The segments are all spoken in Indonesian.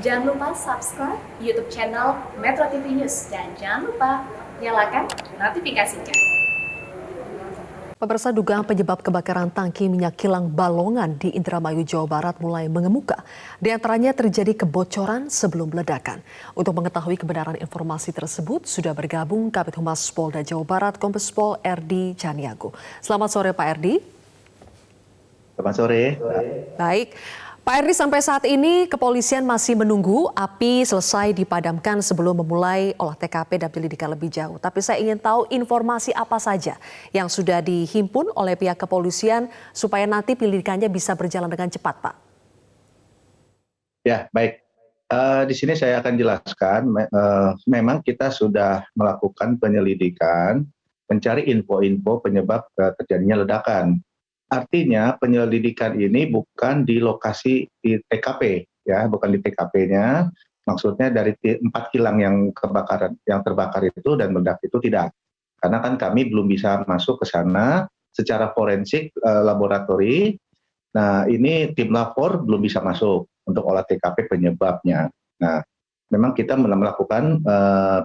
Jangan lupa subscribe YouTube channel Metro TV News dan jangan lupa nyalakan notifikasinya. Pemirsa, dugaan penyebab kebakaran tangki minyak kilang Balongan di Indramayu, Jawa Barat mulai mengemuka. Di antaranya terjadi kebocoran sebelum ledakan. Untuk mengetahui kebenaran informasi tersebut, sudah bergabung Kabid Humas Polda Jawa Barat, Kombes Pol Erdi Caniago. Selamat sore Pak Erdi. Selamat sore. Baik. Pak Erdi, sampai saat ini kepolisian masih menunggu api selesai dipadamkan sebelum memulai olah TKP dan penyelidikan lebih jauh. Tapi saya ingin tahu informasi apa saja yang sudah dihimpun oleh pihak kepolisian supaya nanti penyelidikannya bisa berjalan dengan cepat, Pak. Ya, baik. Di sini saya akan jelaskan, memang kita sudah melakukan penyelidikan, mencari info-info penyebab terjadinya ledakan. Artinya penyelidikan ini bukan di lokasi di TKP, ya, bukan di TKP-nya. Maksudnya dari 4 kilang yang terbakar itu dan meledak itu tidak. Karena kan kami belum bisa masuk ke sana secara forensik laboratori. Nah, ini tim lapor belum bisa masuk untuk olah TKP penyebabnya. Nah, memang kita melakukan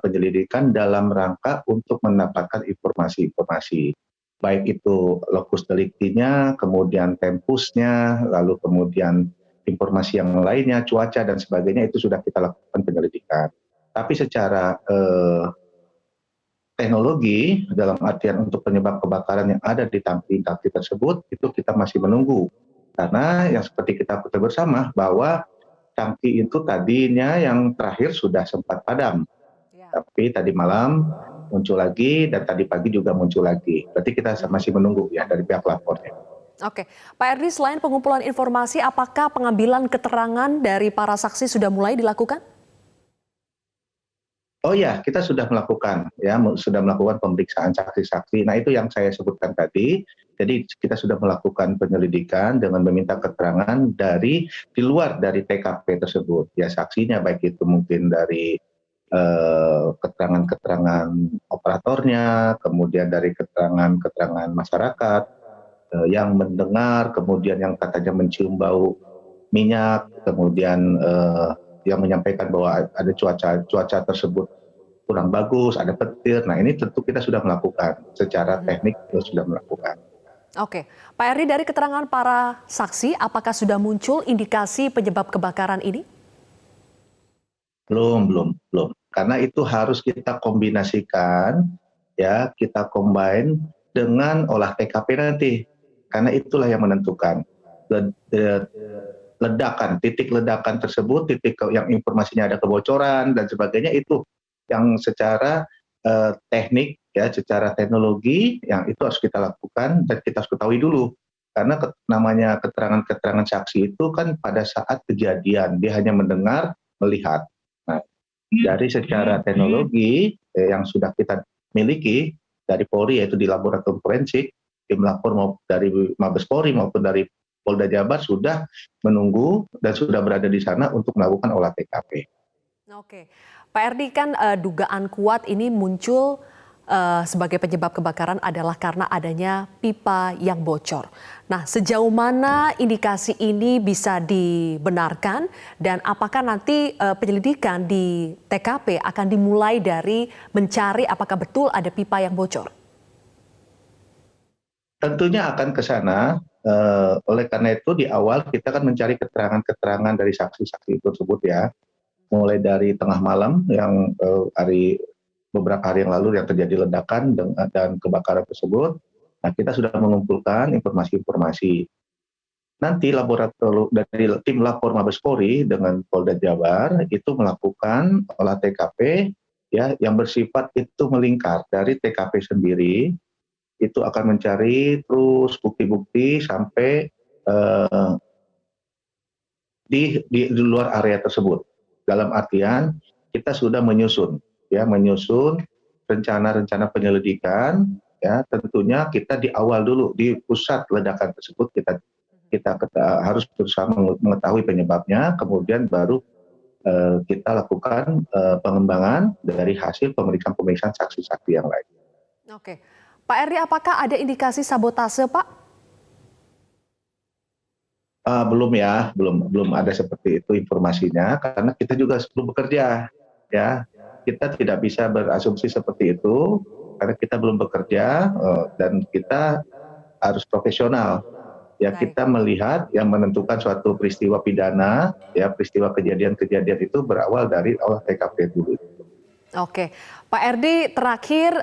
penyelidikan dalam rangka untuk mendapatkan informasi-informasi. Baik itu lokus deliktinya, kemudian tempusnya, lalu kemudian informasi yang lainnya, cuaca dan sebagainya, itu sudah kita lakukan penyelidikan. Tapi secara teknologi, dalam artian untuk penyebab kebakaran yang ada di tangki-tangki tersebut, itu kita masih menunggu. Karena yang seperti kita ketahui bersama, bahwa tangki itu tadinya yang terakhir sudah sempat padam. Tapi tadi malam muncul lagi dan tadi pagi juga muncul lagi. Berarti kita masih menunggu ya dari pihak lapornya. Oke, Pak Erdi, selain pengumpulan informasi, apakah pengambilan keterangan dari para saksi sudah mulai dilakukan? Oh ya, kita sudah melakukan pemeriksaan saksi-saksi. Nah, itu yang saya sebutkan tadi. Jadi kita sudah melakukan penyelidikan dengan meminta keterangan dari di luar dari TKP tersebut. Ya, saksinya baik itu mungkin dari keterangan-keterangan operatornya, kemudian dari keterangan-keterangan masyarakat yang mendengar, kemudian yang katanya mencium bau minyak, kemudian yang menyampaikan bahwa ada cuaca tersebut kurang bagus, ada petir. Nah, ini tentu kita sudah melakukan secara teknik, kita sudah melakukan. Oke, Pak Erdi, dari keterangan para saksi, apakah sudah muncul indikasi penyebab kebakaran ini? Belum. Karena itu harus kita kombinasikan, ya, kita combine dengan olah TKP nanti. Karena itulah yang menentukan ledakan, titik ledakan tersebut, titik yang informasinya ada kebocoran dan sebagainya, itu yang secara teknik, ya, secara teknologi, yang itu harus kita lakukan dan kita harus ketahui dulu. Karena namanya keterangan-keterangan saksi itu kan pada saat kejadian, dia hanya mendengar, melihat. Nah, dari secara teknologi yang sudah kita miliki dari Polri, yaitu di laboratorium forensik, tim lapor dari Mabes Polri maupun dari Polda Jabar sudah menunggu dan sudah berada di sana untuk melakukan olah TKP. Oke, Pak Erdi, kan dugaan kuat ini muncul sebagai penyebab kebakaran adalah karena adanya pipa yang bocor. Nah, sejauh mana indikasi ini bisa dibenarkan dan apakah nanti penyelidikan di TKP akan dimulai dari mencari apakah betul ada pipa yang bocor? Tentunya akan ke sana, oleh karena itu di awal kita kan mencari keterangan-keterangan dari saksi-saksi tersebut, ya. Mulai dari tengah malam yang beberapa hari yang lalu yang terjadi ledakan dan kebakaran tersebut. Nah, kita sudah mengumpulkan informasi-informasi. Nanti laboratorium dari tim lapor Mabes Polri dengan Polda Jabar itu melakukan olah TKP, ya, yang bersifat itu melingkar dari TKP sendiri, itu akan mencari terus bukti-bukti sampai di luar area tersebut. Dalam artian kita sudah menyusun rencana-rencana penyelidikan, ya, tentunya kita di awal dulu di pusat ledakan tersebut kita harus berusaha mengetahui penyebabnya, kemudian baru kita lakukan pengembangan dari hasil pemeriksaan saksi-saksi yang lain. Oke, Pak Erdi, apakah ada indikasi sabotase, Pak? Belum ya, belum ada seperti itu informasinya, karena kita juga belum bekerja, ya. Kita tidak bisa berasumsi seperti itu, karena kita belum bekerja, dan kita harus profesional. Ya, Baik. kita melihat yang menentukan suatu peristiwa pidana, ya peristiwa kejadian-kejadian itu berawal dari olah TKP dulu. Oke, Pak Erdi terakhir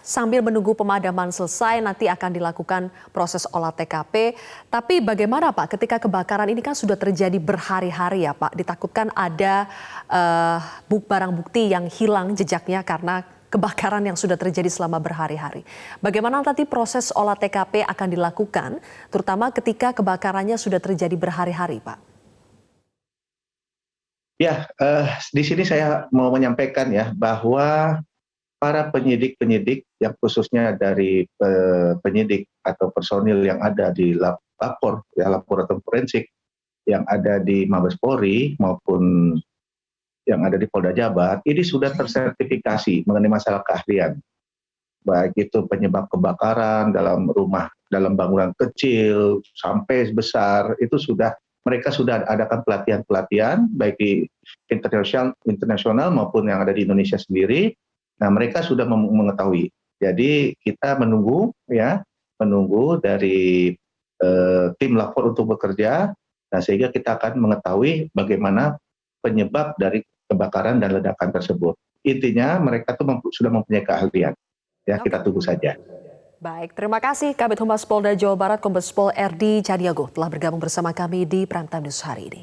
sambil menunggu pemadaman selesai nanti akan dilakukan proses olah TKP. Tapi bagaimana Pak ketika kebakaran ini kan sudah terjadi berhari-hari ya Pak, ditakutkan ada barang bukti yang hilang jejaknya karena kebakaran yang sudah terjadi selama berhari-hari. Bagaimana nanti proses olah TKP akan dilakukan, terutama ketika kebakarannya sudah terjadi berhari-hari Pak? Ya, di sini saya mau menyampaikan ya bahwa para penyidik-penyidik yang khususnya dari penyidik atau personil yang ada di lapor, ya laboratorium forensik yang ada di Mabes Polri maupun yang ada di Polda Jabar, ini sudah tersertifikasi mengenai masalah keahlian. Baik itu penyebab kebakaran dalam rumah, dalam bangunan kecil sampai besar, itu mereka sudah adakan pelatihan-pelatihan baik di internasional maupun yang ada di Indonesia sendiri. Nah, mereka sudah mengetahui. Jadi kita menunggu dari tim lapor untuk bekerja. Nah, sehingga kita akan mengetahui bagaimana penyebab dari kebakaran dan ledakan tersebut. Intinya mereka sudah mempunyai keahlian. Ya, kita tunggu saja. Baik, terima kasih Kabid Humas Polda Jawa Barat Kombes Pol Erdi Caniago telah bergabung bersama kami di Prime Time News hari ini.